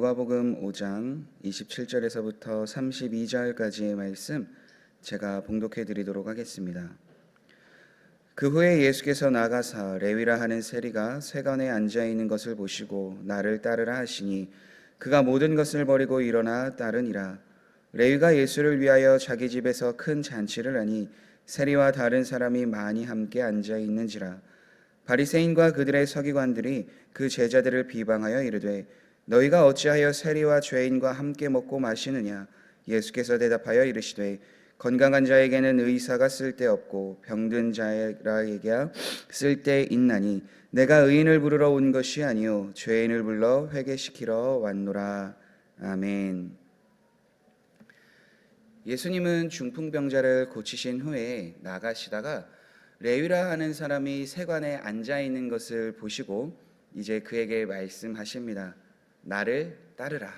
누가복음 5장 27절에서부터 32절까지의 말씀 제가 봉독해 드리도록 하겠습니다. 그 후에 예수께서 나가사 레위라 하는 세리가 세관에 앉아 있는 것을 보시고 나를 따르라 하시니 그가 모든 것을 버리고 일어나 따르니라. 레위가 예수를 위하여 자기 집에서 큰 잔치를 하니 세리와 다른 사람이 많이 함께 앉아 있는지라. 바리새인과 그들의 서기관들이 그 제자들을 비방하여 이르되 너희가 어찌하여 세리와 죄인과 함께 먹고 마시느냐. 예수께서 대답하여 이르시되 건강한 자에게는 의사가 쓸데없고 병든 자에게 쓸데있나니 내가 의인을 부르러 온 것이 아니요 죄인을 불러 회개시키러 왔노라. 아멘. 예수님은 중풍병자를 고치신 후에 나가시다가 레위라 하는 사람이 세관에 앉아 있는 것을 보시고 이제 그에게 말씀하십니다. 나를 따르라.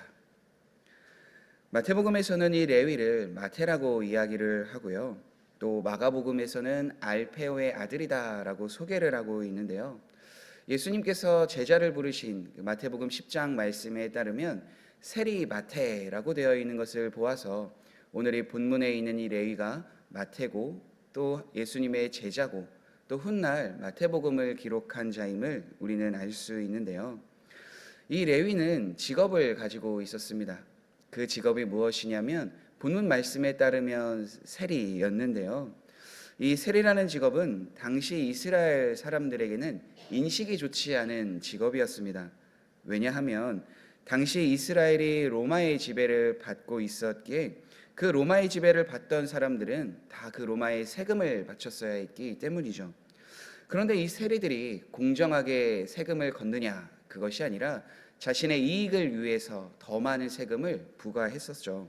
마태복음에서는 이 레위를 마태라고 이야기를 하고요. 또 마가복음에서는 알페오의 아들이다라고 소개를 하고 있는데요. 예수님께서 제자를 부르신 마태복음 10장 말씀에 따르면 세리 마태라고 되어 있는 것을 보아서 오늘 이 본문에 있는 이 레위가 마태고 또 예수님의 제자고 또 훗날 마태복음을 기록한 자임을 우리는 알 수 있는데요. 이 레위는 직업을 가지고 있었습니다. 그 직업이 무엇이냐면 본문 말씀에 따르면 세리였는데요. 이 세리라는 직업은 당시 이스라엘 사람들에게는 인식이 좋지 않은 직업이었습니다. 왜냐하면 당시 이스라엘이 로마의 지배를 받고 있었기에 그 로마의 지배를 받던 사람들은 다 그 로마의 세금을 바쳤어야 했기 때문이죠. 그런데 이 세리들이 공정하게 세금을 걷느냐, 그것이 아니라 자신의 이익을 위해서 더 많은 세금을 부과했었죠.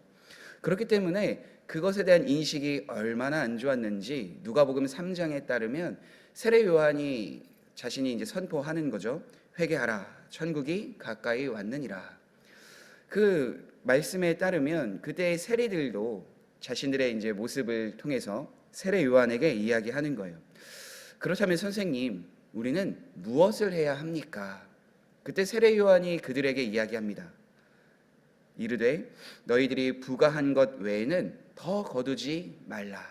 그렇기 때문에 그것에 대한 인식이 얼마나 안 좋았는지 누가복음 3장에 따르면 세례 요한이 자신이 이제 선포하는 거죠. 회개하라, 천국이 가까이 왔느니라. 그 말씀에 따르면 그때의 세리들도 자신들의 이제 모습을 통해서 세례 요한에게 이야기하는 거예요. 그렇다면 선생님, 우리는 무엇을 해야 합니까? 그때 세례 요한이 그들에게 이야기합니다. 이르되 너희들이 부과한 것 외에는 더 거두지 말라.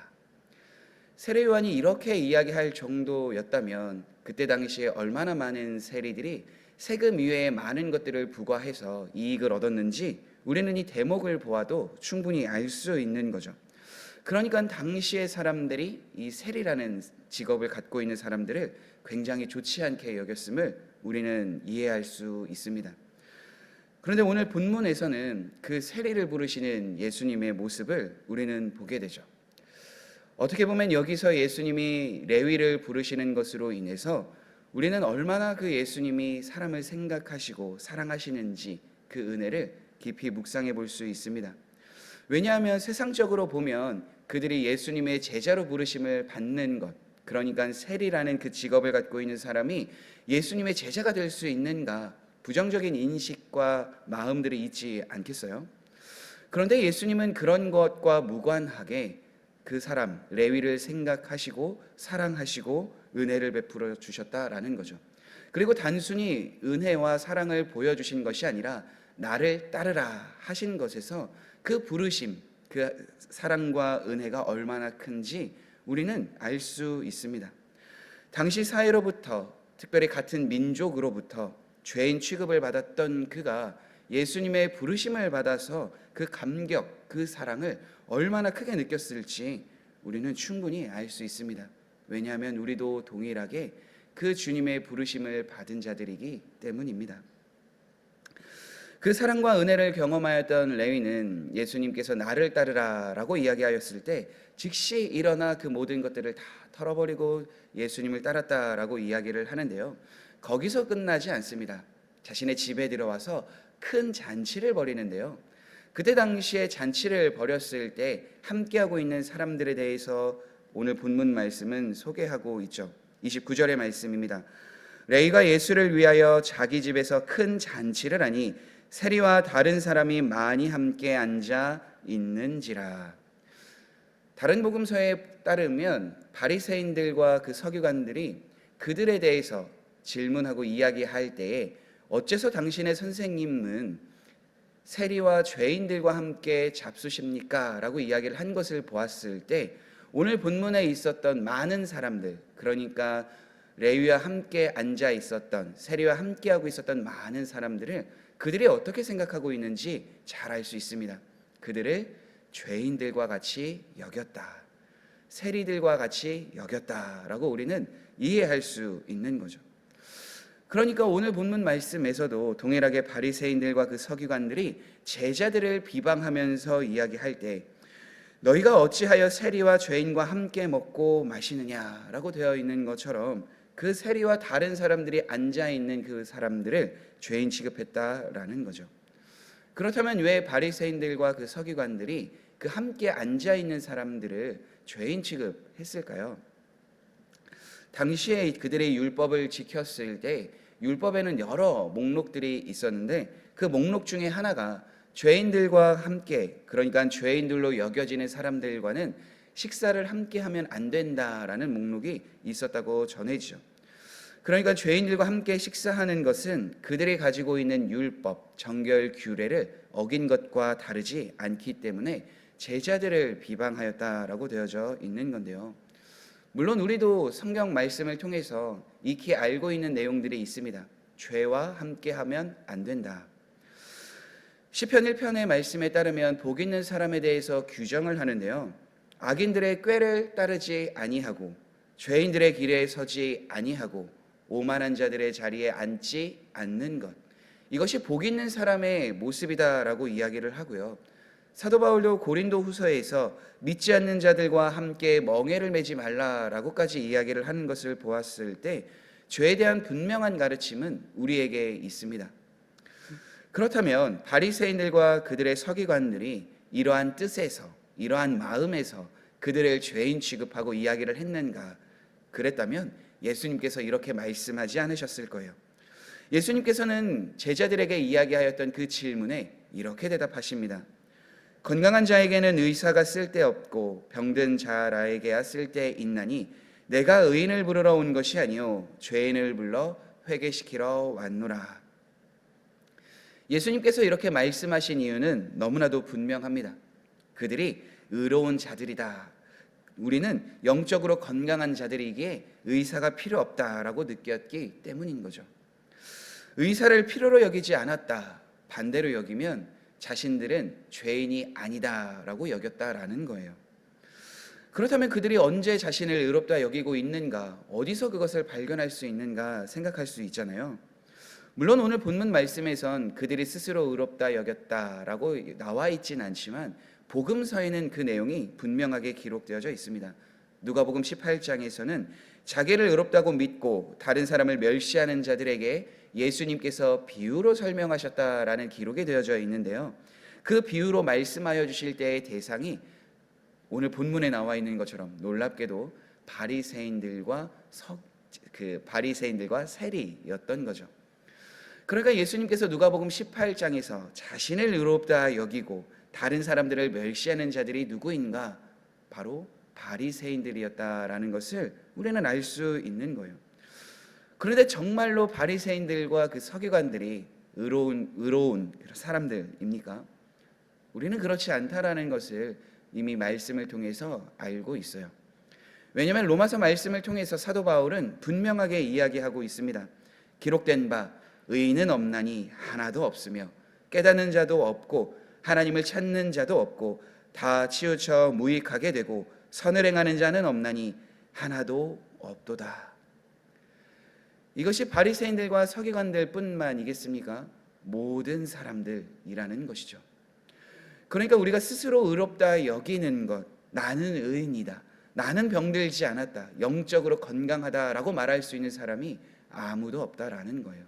세례 요한이 이렇게 이야기할 정도였다면 그때 당시에 얼마나 많은 세리들이 세금 이외에 많은 것들을 부과해서 이익을 얻었는지 우리는 이 대목을 보아도 충분히 알 수 있는 거죠. 그러니까 당시의 사람들이 이 세리라는 직업을 갖고 있는 사람들을 굉장히 좋지 않게 여겼음을 우리는 이해할 수 있습니다. 그런데 오늘 본문에서는 그 세리를 부르시는 예수님의 모습을 우리는 보게 되죠. 어떻게 보면 여기서 예수님이 레위를 부르시는 것으로 인해서 우리는 얼마나 그 예수님이 사람을 생각하시고 사랑하시는지 그 은혜를 깊이 묵상해 볼 수 있습니다. 왜냐하면 세상적으로 보면 그들이 예수님의 제자로 부르심을 받는 것, 그러니까 세리라는 그 직업을 갖고 있는 사람이 예수님의 제자가 될 수 있는가, 부정적인 인식과 마음들이 있지 않겠어요? 그런데 예수님은 그런 것과 무관하게 그 사람 레위를 생각하시고 사랑하시고 은혜를 베풀어 주셨다라는 거죠. 그리고 단순히 은혜와 사랑을 보여주신 것이 아니라 나를 따르라 하신 것에서 그 부르심, 그 사랑과 은혜가 얼마나 큰지 우리는 알 수 있습니다. 당시 사회로부터, 특별히 같은 민족으로부터 죄인 취급을 받았던 그가 예수님의 부르심을 받아서 그 감격, 그 사랑을 얼마나 크게 느꼈을지 우리는 충분히 알 수 있습니다. 왜냐하면 우리도 동일하게 그 주님의 부르심을 받은 자들이기 때문입니다. 그 사랑과 은혜를 경험하였던 레위는 예수님께서 나를 따르라 라고 이야기하였을 때 즉시 일어나 그 모든 것들을 다 털어버리고 예수님을 따랐다라고 이야기를 하는데요. 거기서 끝나지 않습니다. 자신의 집에 들어와서 큰 잔치를 벌이는데요. 그때 당시에 잔치를 벌였을 때 함께하고 있는 사람들에 대해서 오늘 본문 말씀은 소개하고 있죠. 29절의 말씀입니다. 레위가 예수를 위하여 자기 집에서 큰 잔치를 하니 세리와 다른 사람이 많이 함께 앉아 있는지라. 다른 복음서에 따르면 바리새인들과 그 서기관들이 그들에 대해서 질문하고 이야기할 때에 어째서 당신의 선생님은 세리와 죄인들과 함께 잡수십니까? 라고 이야기를 한 것을 보았을 때 오늘 본문에 있었던 많은 사람들, 그러니까 레위와 함께 앉아 있었던, 세리와 함께 하고 있었던 많은 사람들을 그들이 어떻게 생각하고 있는지 잘 알 수 있습니다. 그들을 죄인들과 같이 여겼다, 세리들과 같이 여겼다라고 우리는 이해할 수 있는 거죠. 그러니까 오늘 본문 말씀에서도 동일하게 바리새인들과 그 서기관들이 제자들을 비방하면서 이야기할 때 너희가 어찌하여 세리와 죄인과 함께 먹고 마시느냐라고 되어 있는 것처럼 그 세리와 다른 사람들이 앉아 있는 그 사람들을 죄인 취급했다라는 거죠. 그렇다면 왜 바리새인들과 그 서기관들이 그 함께 앉아 있는 사람들을 죄인 취급했을까요? 당시에 그들의 율법을 지켰을 때 율법에는 여러 목록들이 있었는데 그 목록 중에 하나가 죄인들과 함께, 그러니까 죄인들로 여겨지는 사람들과는 식사를 함께 하면 안 된다라는 목록이 있었다고 전해지죠. 그러니까 죄인들과 함께 식사하는 것은 그들이 가지고 있는 율법, 정결, 규례를 어긴 것과 다르지 않기 때문에 제자들을 비방하였다라고 되어져 있는 건데요. 물론 우리도 성경 말씀을 통해서 익히 알고 있는 내용들이 있습니다. 죄와 함께하면 안 된다. 시편 1편의 말씀에 따르면 복 있는 사람에 대해서 규정을 하는데요. 악인들의 꾀를 따르지 아니하고 죄인들의 길에 서지 아니하고 오만한 자들의 자리에 앉지 않는 것. 이것이 복 있는 사람의 모습이다라고 이야기를 하고요. 사도 바울도 고린도 후서에서 믿지 않는 자들과 함께 멍에를 매지 말라라고까지 이야기를 하는 것을 보았을 때 죄에 대한 분명한 가르침은 우리에게 있습니다. 그렇다면 바리새인들과 그들의 서기관들이 이러한 뜻에서, 이러한 마음에서 그들을 죄인 취급하고 이야기를 했는가? 그랬다면 예수님께서 이렇게 말씀하지 않으셨을 거예요. 예수님께서는 제자들에게 이야기하였던 그 질문에 이렇게 대답하십니다. 건강한 자에게는 의사가 쓸데없고 병든 자라에게야 쓸데있나니 내가 의인을 부르러 온 것이 아니요 죄인을 불러 회개시키러 왔노라. 예수님께서 이렇게 말씀하신 이유는 너무나도 분명합니다. 그들이 의로운 자들이다. 우리는 영적으로 건강한 자들이기에 의사가 필요 없다라고 느꼈기 때문인 거죠. 의사를 필요로 여기지 않았다. 반대로 여기면 자신들은 죄인이 아니다라고 여겼다라는 거예요. 그렇다면 그들이 언제 자신을 의롭다 여기고 있는가? 어디서 그것을 발견할 수 있는가 생각할 수 있잖아요. 물론 오늘 본문 말씀에선 그들이 스스로 의롭다 여겼다라고 나와 있진 않지만 복음서에는 그 내용이 분명하게 기록되어져 있습니다. 누가복음 18장에서는 자기를 의롭다고 믿고 다른 사람을 멸시하는 자들에게 예수님께서 비유로 설명하셨다라는 기록이 되어져 있는데요. 그 비유로 말씀하여 주실 때의 대상이 오늘 본문에 나와 있는 것처럼 놀랍게도 바리새인들과 세리였던 거죠. 그러니까 예수님께서 누가복음 18장에서 자신을 의롭다 여기고 다른 사람들을 멸시하는 자들이 누구인가? 바로 바리새인들이었다라는 것을 우리는 알 수 있는 거예요. 그런데 정말로 바리새인들과 그 서기관들이 의로운 사람들입니까? 우리는 그렇지 않다라는 것을 이미 말씀을 통해서 알고 있어요. 왜냐하면 로마서 말씀을 통해서 사도 바울은 분명하게 이야기하고 있습니다. 기록된 바 의인은 없나니 하나도 없으며 깨닫는 자도 없고 하나님을 찾는 자도 없고 다 치우쳐 무익하게 되고 선을 행하는 자는 없나니 하나도 없도다. 이것이 바리새인들과 서기관들뿐만이겠습니까? 모든 사람들이라는 것이죠. 그러니까 우리가 스스로 의롭다 여기는 것, 나는 의인이다, 나는 병들지 않았다, 영적으로 건강하다라고 말할 수 있는 사람이 아무도 없다라는 거예요.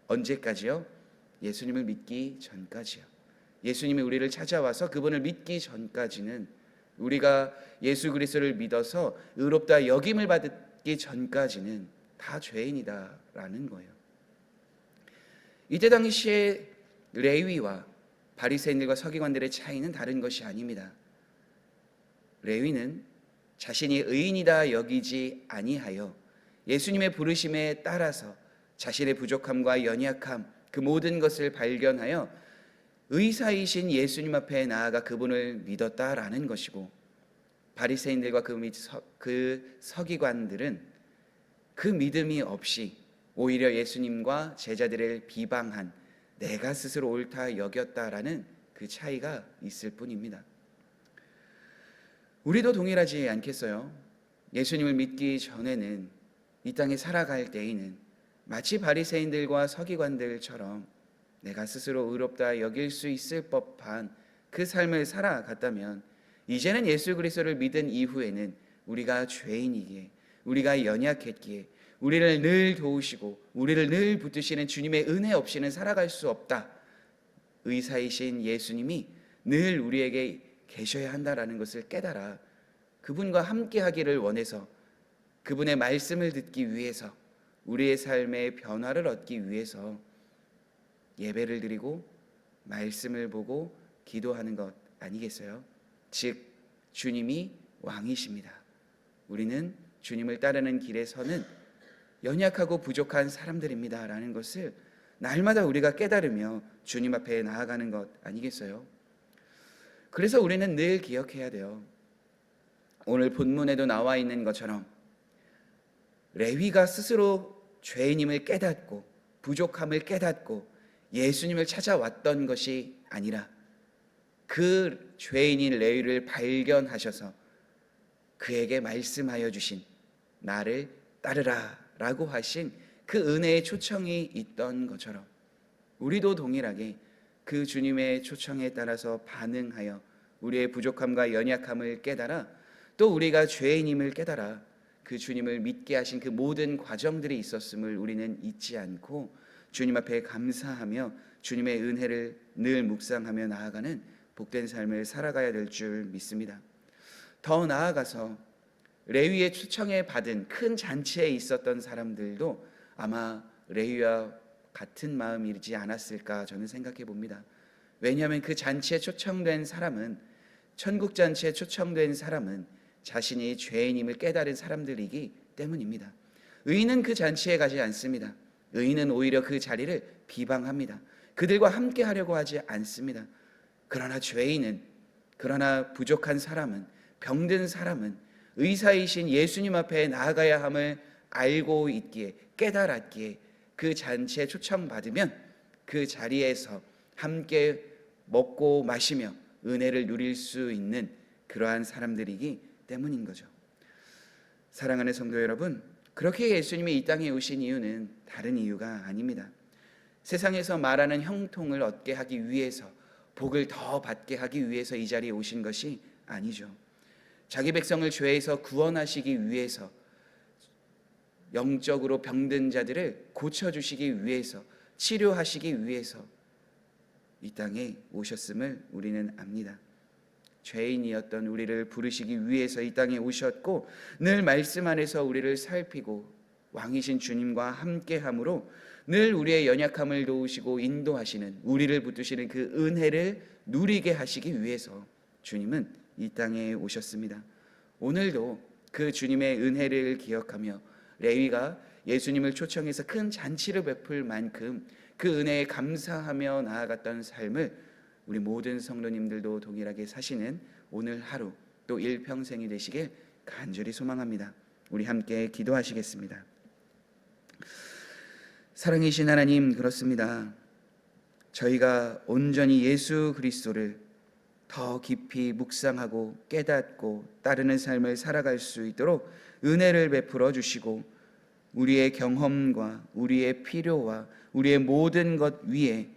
언제까지요? 예수님을 믿기 전까지요. 예수님이 우리를 찾아와서 그분을 믿기 전까지는, 우리가 예수 그리스도를 믿어서 의롭다 여김을 받기 전까지는 다 죄인이다라는 거예요. 이때 당시에 레위와 바리새인들과 서기관들의 차이는 다른 것이 아닙니다. 레위는 자신이 의인이다 여기지 아니하여 예수님의 부르심에 따라서 자신의 부족함과 연약함, 그 모든 것을 발견하여 의사이신 예수님 앞에 나아가 그분을 믿었다라는 것이고, 바리새인들과 그 서기관들은 그 믿음이 없이 오히려 예수님과 제자들을 비방한, 내가 스스로 옳다 여겼다라는 그 차이가 있을 뿐입니다. 우리도 동일하지 않겠어요? 예수님을 믿기 전에는, 이 땅에 살아갈 때에는 마치 바리새인들과 서기관들처럼 내가 스스로 의롭다 여길 수 있을 법한 그 삶을 살아갔다면, 이제는 예수 그리스도를 믿은 이후에는 우리가 죄인이기에, 우리가 연약했기에, 우리를 늘 도우시고 우리를 늘 붙드시는 주님의 은혜 없이는 살아갈 수 없다, 의사이신 예수님이 늘 우리에게 계셔야 한다라는 것을 깨달아 그분과 함께 하기를 원해서, 그분의 말씀을 듣기 위해서, 우리의 삶의 변화를 얻기 위해서 예배를 드리고 말씀을 보고 기도하는 것 아니겠어요? 즉 주님이 왕이십니다. 우리는 주님을 따르는 길에서는 연약하고 부족한 사람들입니다 라는 것을 날마다 우리가 깨달으며 주님 앞에 나아가는 것 아니겠어요? 그래서 우리는 늘 기억해야 돼요. 오늘 본문에도 나와 있는 것처럼 레위가 스스로 죄인임을 깨닫고 부족함을 깨닫고 예수님을 찾아왔던 것이 아니라, 그 죄인인 레위를 발견하셔서 그에게 말씀하여 주신, 나를 따르라 라고 하신 그 은혜의 초청이 있던 것처럼, 우리도 동일하게 그 주님의 초청에 따라서 반응하여 우리의 부족함과 연약함을 깨달아, 또 우리가 죄인임을 깨달아 그 주님을 믿게 하신 그 모든 과정들이 있었음을 우리는 잊지 않고 주님 앞에 감사하며 주님의 은혜를 늘 묵상하며 나아가는 복된 삶을 살아가야 될 줄 믿습니다. 더 나아가서 레위의 초청에 받은 큰 잔치에 있었던 사람들도 아마 레위와 같은 마음이지 않았을까 저는 생각해 봅니다. 왜냐하면 그 잔치에 초청된 사람은, 천국 잔치에 초청된 사람은 자신이 죄인임을 깨달은 사람들이기 때문입니다. 의인은 그 잔치에 가지 않습니다. 의인은 오히려 그 자리를 비방합니다. 그들과 함께 하려고 하지 않습니다. 그러나 죄인은, 그러나 부족한 사람은, 병든 사람은 의사이신 예수님 앞에 나아가야 함을 알고 있기에, 깨달았기에 그 잔치에 초청받으면 그 자리에서 함께 먹고 마시며 은혜를 누릴 수 있는 그러한 사람들이기 때문인 거죠. 사랑하는 성도 여러분, 그렇게 예수님이 이 땅에 오신 이유는 다른 이유가 아닙니다. 세상에서 말하는 형통을 얻게 하기 위해서, 복을 더 받게 하기 위해서 이 자리에 오신 것이 아니죠. 자기 백성을 죄에서 구원하시기 위해서, 영적으로 병든 자들을 고쳐주시기 위해서, 치료하시기 위해서 이 땅에 오셨음을 우리는 압니다. 죄인이었던 우리를 부르시기 위해서 이 땅에 오셨고, 늘 말씀 안에서 우리를 살피고 왕이신 주님과 함께함으로 늘 우리의 연약함을 도우시고 인도하시는, 우리를 붙드시는 그 은혜를 누리게 하시기 위해서 주님은 이 땅에 오셨습니다. 오늘도 그 주님의 은혜를 기억하며 레위가 예수님을 초청해서 큰 잔치를 베풀 만큼 그 은혜에 감사하며 나아갔던 삶을 우리 모든 성도님들도 동일하게 사시는 오늘 하루, 또 일평생이 되시길 간절히 소망합니다. 우리 함께 기도하시겠습니다. 사랑이신 하나님, 그렇습니다. 저희가 온전히 예수 그리스도를 더 깊이 묵상하고 깨닫고 따르는 삶을 살아갈 수 있도록 은혜를 베풀어 주시고, 우리의 경험과 우리의 필요와 우리의 모든 것 위에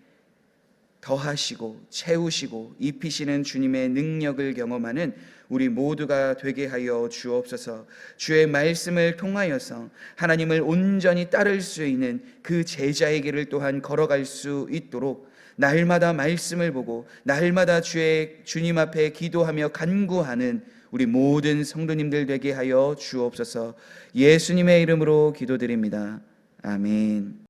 더하시고 채우시고 입히시는 주님의 능력을 경험하는 우리 모두가 되게 하여 주옵소서. 주의 말씀을 통하여서 하나님을 온전히 따를 수 있는 그 제자의 길을 또한 걸어갈 수 있도록 날마다 말씀을 보고 날마다 주님 앞에 기도하며 간구하는 우리 모든 성도님들 되게 하여 주옵소서. 예수님의 이름으로 기도드립니다. 아멘.